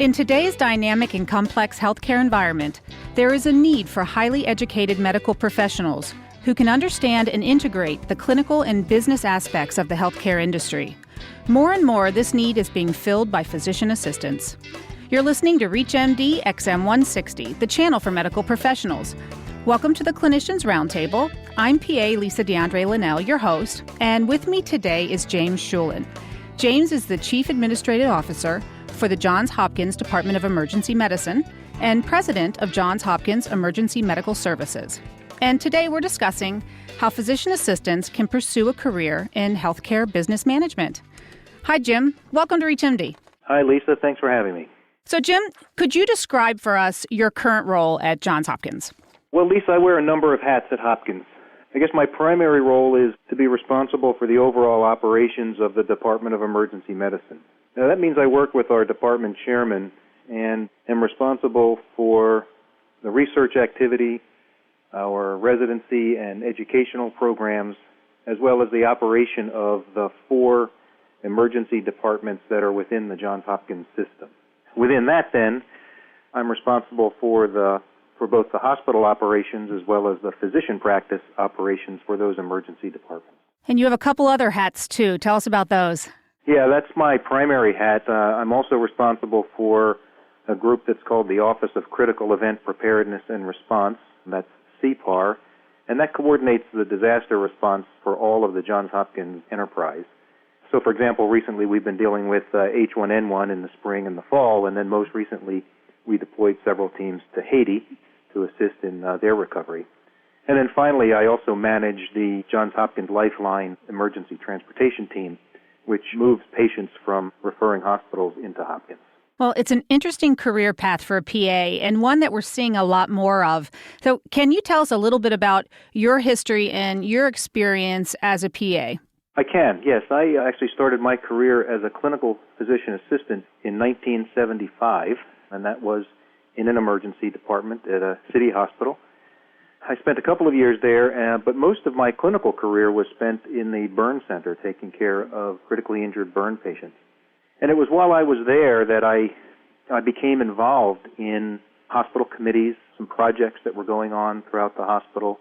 In today's dynamic and complex healthcare environment, there is a need for highly educated medical professionals who can understand and integrate the clinical and business aspects of the healthcare industry. More and more, this need is being filled by physician assistants. You're listening to ReachMD XM160, the channel for medical professionals. Welcome to the Clinicians Roundtable. I'm PA Lisa Dandrea Lenell, your host, and with me today is James Schuelen. James is the Chief Administrative Officer for the Johns Hopkins Department of Emergency Medicine and President of Johns Hopkins Emergency Medical Services. And today we're discussing how physician assistants can pursue a career in healthcare business management. Hi, Jim. Welcome to ReachMD. Hi, Lisa. Thanks for having me. So, Jim, could you describe for us your current role at Johns Hopkins? Well, Lisa, I wear a number of hats at Hopkins. I guess my primary role is to be responsible for the overall operations of the Department of Emergency Medicine. Now, that means I work with our department chairman and am responsible for the research activity, our residency and educational programs, as well as the operation of the 4 emergency departments that are within the Johns Hopkins system. Within that, then, I'm responsible for both the hospital operations as well as the physician practice operations for those emergency departments. And you have a couple other hats, too. Tell us about those. Yeah, that's my primary hat. I'm also responsible for a group that's called the Office of Critical Event Preparedness and Response. That's CPAR, and that coordinates the disaster response for all of the Johns Hopkins enterprise. So, for example, recently we've been dealing with H1N1 in the spring and the fall, and then most recently we deployed several teams to Haiti to assist in their recovery. And then finally, I also manage the Johns Hopkins Lifeline Emergency Transportation Team, which moves patients from referring hospitals into Hopkins. Well, it's an interesting career path for a PA and one that we're seeing a lot more of. So can you tell us a little bit about your history and your experience as a PA? I can, yes. I actually started my career as a clinical physician assistant in 1975, and that was in an emergency department at a city hospital. I spent a couple of years there, but most of my clinical career was spent in the burn center taking care of critically injured burn patients. And it was while I was there that I became involved in hospital committees, some projects that were going on throughout the hospital,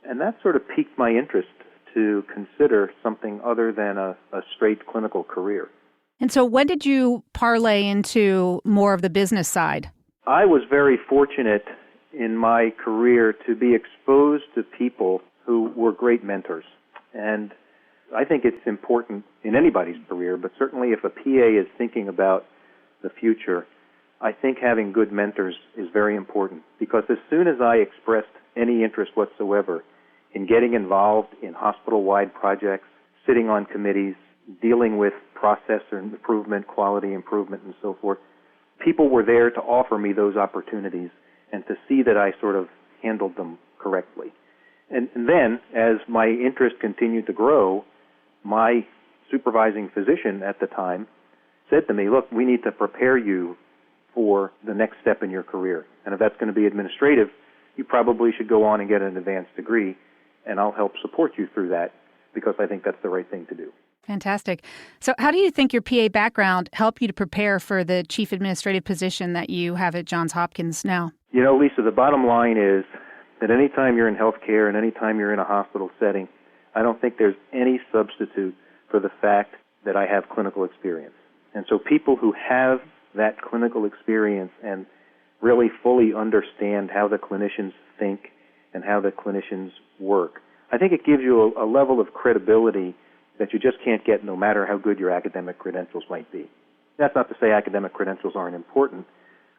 and that sort of piqued my interest to consider something other than a straight clinical career. And so when did you parlay into more of the business side? I was very fortunate in my career to be exposed to people who were great mentors. And I think it's important in anybody's career, but certainly if a PA is thinking about the future, I think having good mentors is very important, because as soon as I expressed any interest whatsoever in getting involved in hospital-wide projects, sitting on committees, dealing with process improvement, quality improvement, and so forth, people were there to offer me those opportunities and to see that I sort of handled them correctly. And then, as my interest continued to grow, my supervising physician at the time said to me, look, we need to prepare you for the next step in your career. And if that's going to be administrative, you probably should go on and get an advanced degree, and I'll help support you through that because I think that's the right thing to do. Fantastic. So how do you think your PA background helped you to prepare for the chief administrative position that you have at Johns Hopkins now? You know, Lisa, the bottom line is that anytime you're in healthcare and anytime you're in a hospital setting, I don't think there's any substitute for the fact that I have clinical experience. And so people who have that clinical experience and really fully understand how the clinicians think and how the clinicians work, I think it gives you a level of credibility that you just can't get no matter how good your academic credentials might be. That's not to say academic credentials aren't important,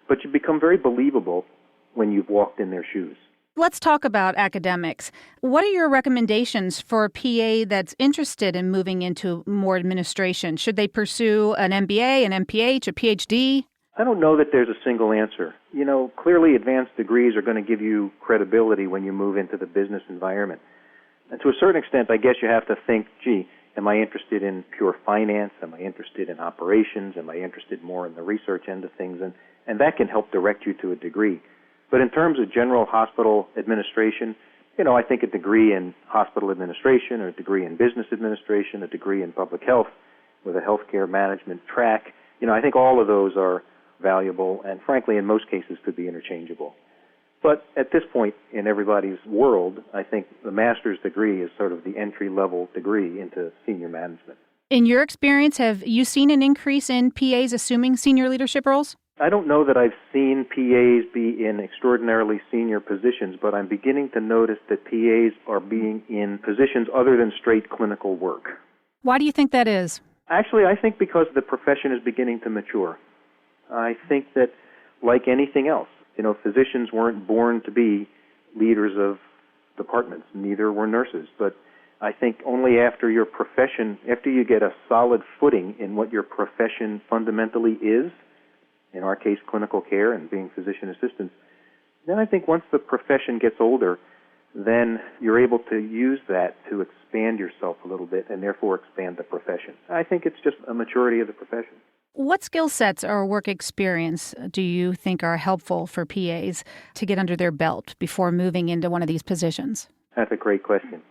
but you become very believable when you've walked in their shoes. Let's talk about academics. What are your recommendations for a PA that's interested in moving into more administration? Should they pursue an MBA, an MPH, a PhD? I don't know that there's a single answer. You know, clearly advanced degrees are going to give you credibility when you move into the business environment. And to a certain extent, I guess you have to think, gee, am I interested in pure finance? Am I interested in operations? Am I interested more in the research end of things? And that can help direct you to a degree. But in terms of general hospital administration, you know, I think a degree in hospital administration, or a degree in business administration, a degree in public health with a healthcare management track, you know, I think all of those are valuable and, frankly, in most cases could be interchangeable. But at this point in everybody's world, I think the master's degree is sort of the entry-level degree into senior management. In your experience, have you seen an increase in PAs assuming senior leadership roles? I don't know that I've seen PAs be in extraordinarily senior positions, but I'm beginning to notice that PAs are being in positions other than straight clinical work. Why do you think that is? Actually, I think because the profession is beginning to mature. I think that, like anything else, physicians weren't born to be leaders of departments. Neither were nurses. But I think only after your profession, after you get a solid footing in what your profession fundamentally is, in our case, clinical care and being physician assistants, then I think once the profession gets older, then you're able to use that to expand yourself a little bit and therefore expand the profession. I think it's just a maturity of the profession. What skill sets or work experience do you think are helpful for PAs to get under their belt before moving into one of these positions? That's a great question.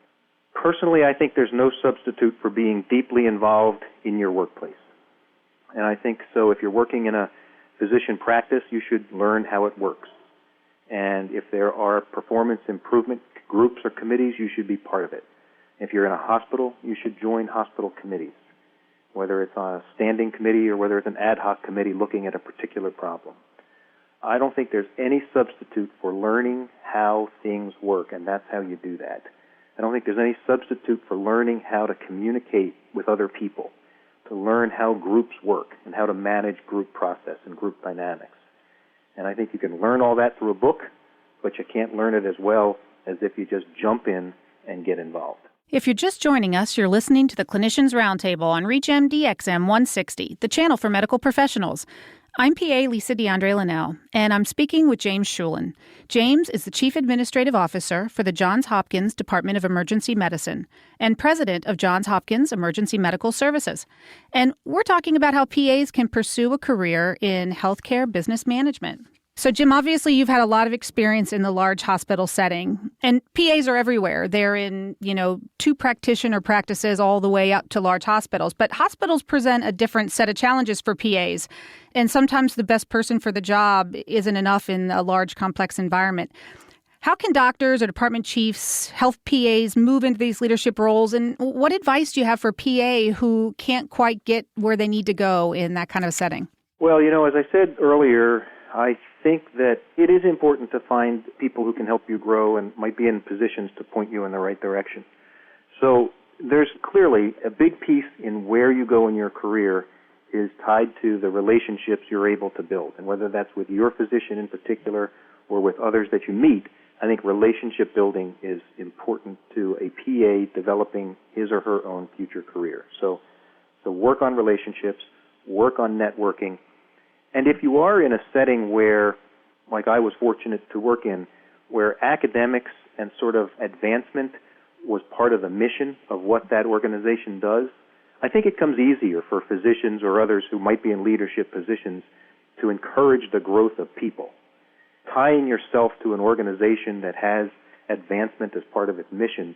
Personally, I think there's no substitute for being deeply involved in your workplace. And I think so if you're working in a physician practice, you should learn how it works. And if there are performance improvement groups or committees, you should be part of it. If you're in a hospital, you should join hospital committees, whether it's on a standing committee or whether it's an ad hoc committee looking at a particular problem. I don't think there's any substitute for learning how things work, and that's how you do that. I don't think there's any substitute for learning how to communicate with other people, to learn how groups work and how to manage group process and group dynamics. And I think you can learn all that through a book, but you can't learn it as well as if you just jump in and get involved. If you're just joining us, you're listening to the Clinicians Roundtable on ReachMD XM 160, the channel for medical professionals. I'm PA Lisa Dandrea Lenell, and I'm speaking with James Schuelen. James is the Chief Administrative Officer for the Johns Hopkins Department of Emergency Medicine and President of Johns Hopkins Emergency Medical Services. And we're talking about how PAs can pursue a career in healthcare business management. So, Jim, obviously you've had a lot of experience in the large hospital setting, and PAs are everywhere. They're in, 2 practitioner practices all the way up to large hospitals. But hospitals present a different set of challenges for PAs, and sometimes the best person for the job isn't enough in a large, complex environment. How can doctors or department chiefs, health PAs move into these leadership roles, and what advice do you have for PA who can't quite get where they need to go in that kind of setting? Well, as I said earlier, I think that it is important to find people who can help you grow and might be in positions to point you in the right direction. So there's clearly a big piece in where you go in your career is tied to the relationships you're able to build. And whether that's with your physician in particular or with others that you meet, I think relationship building is important to a PA developing his or her own future career. So work on relationships, work on networking. And if you are in a setting where, like I was fortunate to work in, where academics and sort of advancement was part of the mission of what that organization does, I think it comes easier for physicians or others who might be in leadership positions to encourage the growth of people. Tying yourself to an organization that has advancement as part of its mission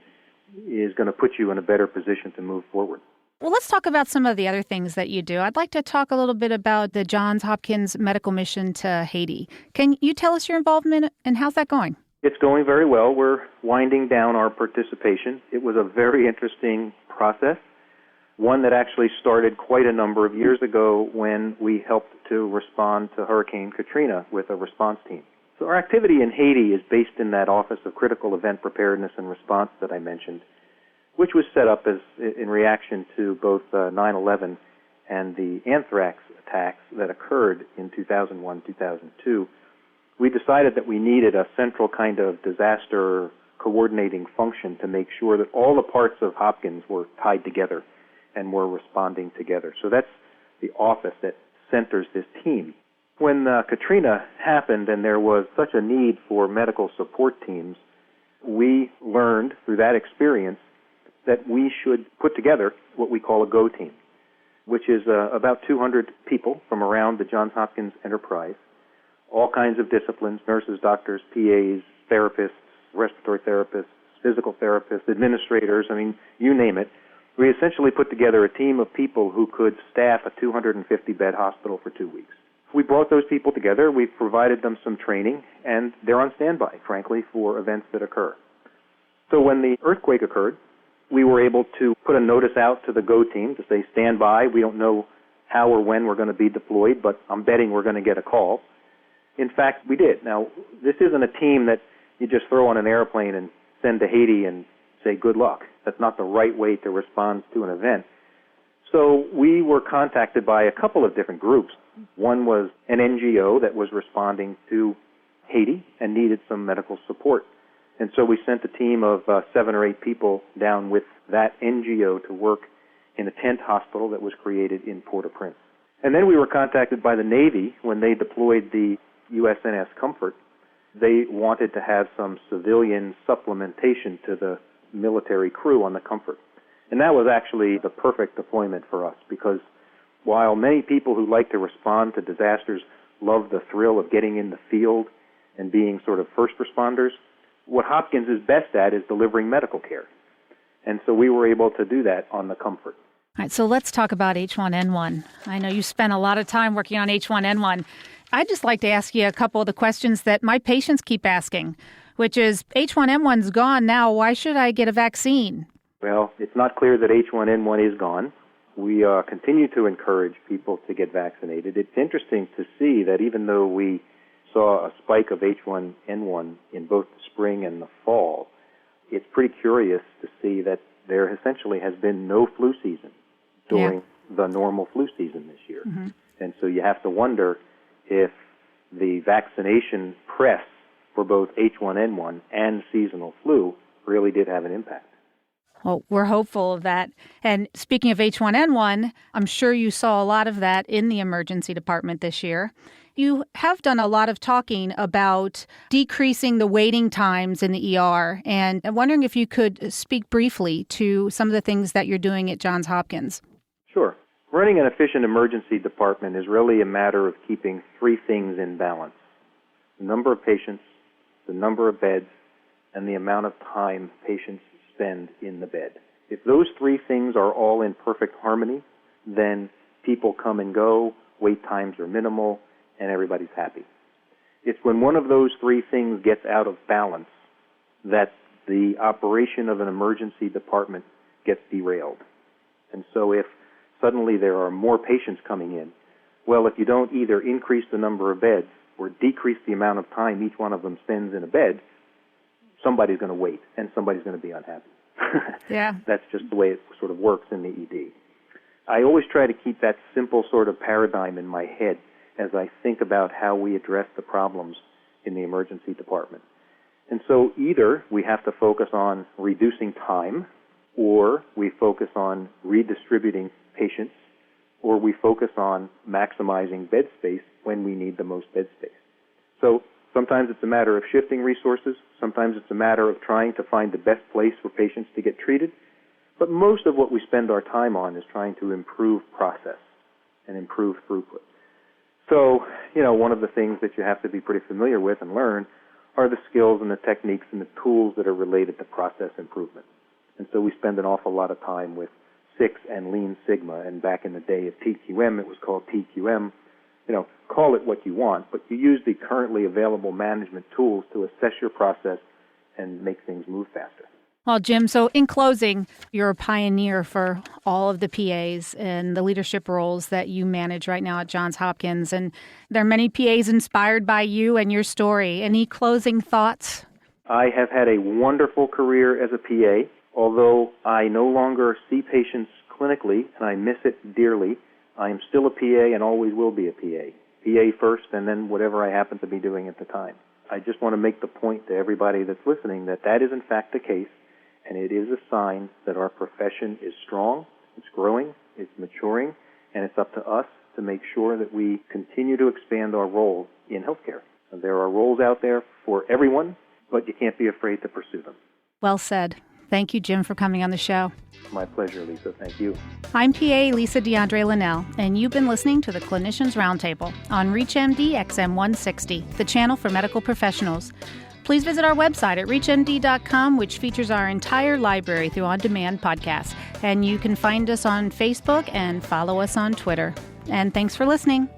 is going to put you in a better position to move forward. Well, let's talk about some of the other things that you do. I'd like to talk a little bit about the Johns Hopkins medical mission to Haiti. Can you tell us your involvement and how's that going? It's going very well. We're winding down our participation. It was a very interesting process, one that actually started quite a number of years ago when we helped to respond to Hurricane Katrina with a response team. So our activity in Haiti is based in that Office of Critical Event Preparedness and Response that I mentioned, which was set up as in reaction to both 9/11 and the anthrax attacks that occurred in 2001, 2002. We decided that we needed a central kind of disaster coordinating function to make sure that all the parts of Hopkins were tied together and were responding together. So that's the office that centers this team. When Katrina happened and there was such a need for medical support teams, we learned through that experience that we should put together what we call a GO team, which is about 200 people from around the Johns Hopkins enterprise, all kinds of disciplines, nurses, doctors, PAs, therapists, respiratory therapists, physical therapists, administrators, you name it. We essentially put together a team of people who could staff a 250-bed hospital for 2 weeks. we brought those people together, we provided them some training, and they're on standby, frankly, for events that occur. So when the earthquake occurred, we were able to put a notice out to the GO team to say, stand by. We don't know how or when we're going to be deployed, but I'm betting we're going to get a call. In fact, we did. Now, this isn't a team that you just throw on an airplane and send to Haiti and say good luck. That's not the right way to respond to an event. So we were contacted by a couple of different groups. One was an NGO that was responding to Haiti and needed some medical support. And so we sent a team of 7 or 8 people down with that NGO to work in a tent hospital that was created in Port-au-Prince. And then we were contacted by the Navy when they deployed the USNS Comfort. They wanted to have some civilian supplementation to the military crew on the Comfort. And that was actually the perfect deployment for us, because while many people who like to respond to disasters love the thrill of getting in the field and being sort of first responders, what Hopkins is best at is delivering medical care. And so we were able to do that on the Comfort. All right, so let's talk about H1N1. I know you spent a lot of time working on H1N1. I'd just like to ask you a couple of the questions that my patients keep asking, which is, H1N1's gone now. Why should I get a vaccine? Well, it's not clear that H1N1 is gone. We continue to encourage people to get vaccinated. It's interesting to see that even though we saw a spike of H1N1 in both the spring and the fall, it's pretty curious to see that there essentially has been no flu season during the normal flu season this year. Mm-hmm. And so you have to wonder if the vaccination press for both H1N1 and seasonal flu really did have an impact. Well, we're hopeful of that. And speaking of H1N1, I'm sure you saw a lot of that in the emergency department this year. You have done a lot of talking about decreasing the waiting times in the ER, and I'm wondering if you could speak briefly to some of the things that you're doing at Johns Hopkins. Sure. Running an efficient emergency department is really a matter of keeping 3 things in balance: the number of patients, the number of beds, and the amount of time patients spend in the bed. If those 3 things are all in perfect harmony, then people come and go, wait times are minimal, and everybody's happy. It's when one of those 3 things gets out of balance that the operation of an emergency department gets derailed. And so if suddenly there are more patients coming in, well, if you don't either increase the number of beds or decrease the amount of time each one of them spends in a bed, somebody's going to wait and somebody's going to be unhappy. Yeah. That's just the way it sort of works in the ED. I always try to keep that simple sort of paradigm in my head as I think about how we address the problems in the emergency department. And so either we have to focus on reducing time, or we focus on redistributing patients, or we focus on maximizing bed space when we need the most bed space. So sometimes it's a matter of shifting resources. Sometimes it's a matter of trying to find the best place for patients to get treated. But most of what we spend our time on is trying to improve process and improve throughput. So, one of the things that you have to be pretty familiar with and learn are the skills and the techniques and the tools that are related to process improvement. And so we spend an awful lot of time with Six and Lean Sigma, and back in the day of TQM, it was called TQM. Call it what you want, but you use the currently available management tools to assess your process and make things move faster. Well, Jim, so in closing, you're a pioneer for all of the PAs and the leadership roles that you manage right now at Johns Hopkins. And there are many PAs inspired by you and your story. Any closing thoughts? I have had a wonderful career as a PA. Although I no longer see patients clinically, and I miss it dearly, I am still a PA and always will be a PA. PA first, and then whatever I happen to be doing at the time. I just want to make the point to everybody that's listening that is in fact the case, and it is a sign that our profession is strong, it's growing, it's maturing, and it's up to us to make sure that we continue to expand our role in healthcare. There are roles out there for everyone, but you can't be afraid to pursue them. Well said. Thank you, Jim, for coming on the show. My pleasure, Lisa. Thank you. I'm PA Lisa Dandrea Lenell, and you've been listening to the Clinicians Roundtable on ReachMD XM 160, the channel for medical professionals. Please visit our website at reachmd.com, which features our entire library through on-demand podcasts. And you can find us on Facebook and follow us on Twitter. And thanks for listening.